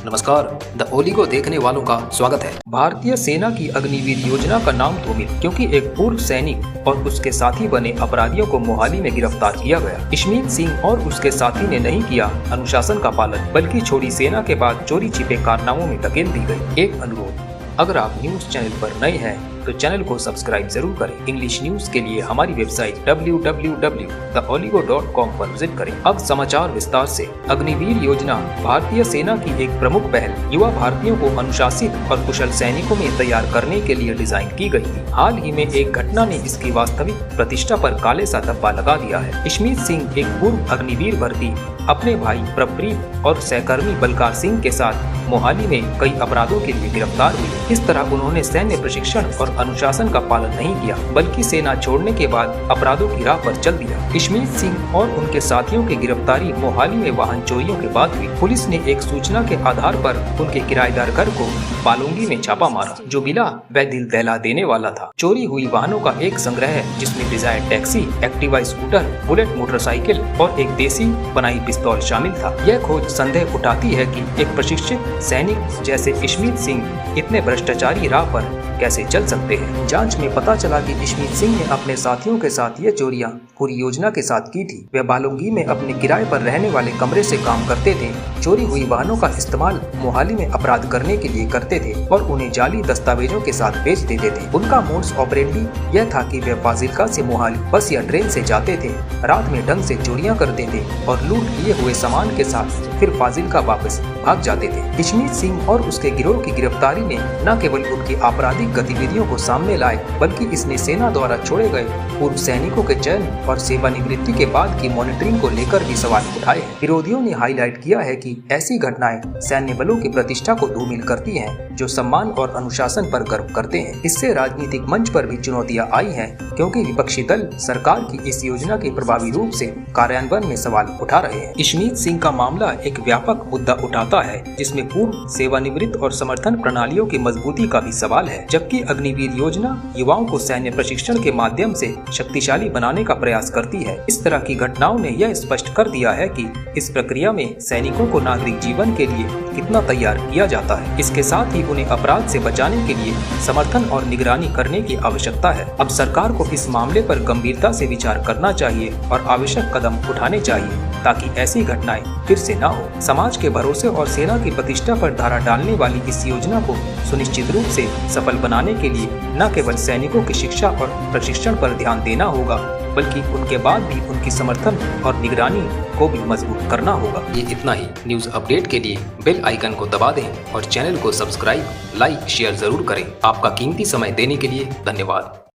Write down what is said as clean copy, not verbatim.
नमस्कार, the oligo देखने वालों का स्वागत है। भारतीय सेना की अग्निवीर योजना का नाम धूमिल क्योंकि एक पूर्व सैनिक और उसके साथी बने अपराधियों को मोहाली में गिरफ्तार किया गया। इशमीत सिंह और उसके साथी ने नहीं किया अनुशासन का पालन, बल्कि छोड़ी सेना के बाद चोरी छिपे कारनामों में धकेल दी गई। एक अनुरोध, अगर आप न्यूज चैनल पर नए हैं तो चैनल को सब्सक्राइब जरूर करें। इंग्लिश न्यूज के लिए हमारी वेबसाइट www.theoligo.com पर विजिट करें। अब समाचार विस्तार से। अग्निवीर योजना भारतीय सेना की एक प्रमुख पहल युवा भारतीयों को अनुशासित और कुशल सैनिकों में तैयार करने के लिए डिजाइन की गई थी। हाल ही में एक घटना ने इसकी वास्तविक प्रतिष्ठा पर काले सा धब्बा लगा दिया है। इशमीत सिंह एक पूर्व अग्निवीर भर्ती अपने भाई प्रप्रीत और सहकर्मी बलकार सिंह के साथ मोहाली में कई अपराधों के लिए गिरफ्तार हुए। इस तरह उन्होंने सैन्य प्रशिक्षण और अनुशासन का पालन नहीं किया, बल्कि सेना छोड़ने के बाद अपराधों की राह पर चल दिया। इशमीत सिंह और उनके साथियों की गिरफ्तारी मोहाली में वाहन चोरियों के बाद हुई। पुलिस ने एक सूचना के आधार पर उनके किराएदार घर को बालोंगी में छापा मारा, जो मिला वह दिल दहला देने वाला था। चोरी हुई वाहनों का एक संग्रह है, जिसमें Dzire taxi, Activa scooter, Bullet motorcycle और एक देसी बनाई पिस्तौल शामिल था। यह खोज संदेह उठाती है कि एक प्रशिक्षित सैनिक जैसे इशमीत सिंह इतने भ्रष्टाचारी राह पर कैसे चल सकते हैं। जांच में पता चला कि इशमीत सिंह ने अपने साथियों के साथ ये चोरियां पूरी योजना के साथ की थी। वे बालोंगी में अपने किराए पर रहने वाले कमरे से काम करते थे, चोरी हुई वाहनों का इस्तेमाल मोहाली में अपराध करने के लिए करते थे और उन्हें जाली दस्तावेजों के साथ बेच देते थे। उनका मोड्स ऑपरेंडी यह था कि वे फाजिल्का से मोहाली बस या ट्रेन से जाते थे, रात में ढंग से चोरियां करते थे और लूट लिए हुए सामान के साथ फिर फाजिल्का वापस भाग जाते थे। इशमीत सिंह और उसके गिरोह की गिरफ्तारी ने न केवल उनकी आपराधिक गतिविधियों को सामने लाए, बल्कि इसने सेना द्वारा छोड़े गए पूर्व सैनिकों के चयन और सेवानिवृत्ति के बाद की मॉनिटरिंग को लेकर भी सवाल उठाए हैं। विरोधियों ने हाईलाइट किया है कि ऐसी घटनाएं सैन्य बलों की प्रतिष्ठा को धूमिल करती हैं, जो सम्मान और अनुशासन पर गर्व करते हैं। इससे राजनीतिक मंच पर भी चुनौतियां आई हैं, क्योंकि विपक्षी दल सरकार की इस योजना के प्रभावी रूप से कार्यान्वयन में सवाल उठा रहे हैं। इशमीत सिंह का मामला एक व्यापक मुद्दा उठाता है, जिसमें पूर्व सेवानिवृत्त और समर्थन प्रणालियों की मजबूती का भी सवाल है, जबकि अग्निवीर योजना युवाओं को सैन्य प्रशिक्षण के माध्यम से शक्तिशाली बनाने का प्रयास करती है। इस तरह की घटनाओं ने यह स्पष्ट कर दिया है कि इस प्रक्रिया में सैनिकों को नागरिक जीवन के लिए कितना तैयार किया जाता है। इसके साथ ही उन्हें अपराध से बचाने के लिए समर्थन और निगरानी करने की आवश्यकता है। अब सरकार को इस मामले पर गंभीरता से विचार करना चाहिए और आवश्यक कदम उठाने चाहिए, ताकि ऐसी घटनाएं फिर से न हो। समाज के भरोसे और सेना की प्रतिष्ठा पर धारा डालने वाली इस योजना को सुनिश्चित रूप से सफल बनाने के लिए न केवल सैनिकों की शिक्षा और प्रशिक्षण पर ध्यान देना होगा, बल्कि उनके बाद भी उनकी समर्थन और निगरानी को भी मजबूत करना होगा। ये इतना ही। न्यूज अपडेट के लिए बेल आइकन को दबा दें और चैनल को सब्सक्राइब, लाइक, शेयर जरूर करें। आपका कीमती समय देने के लिए धन्यवाद।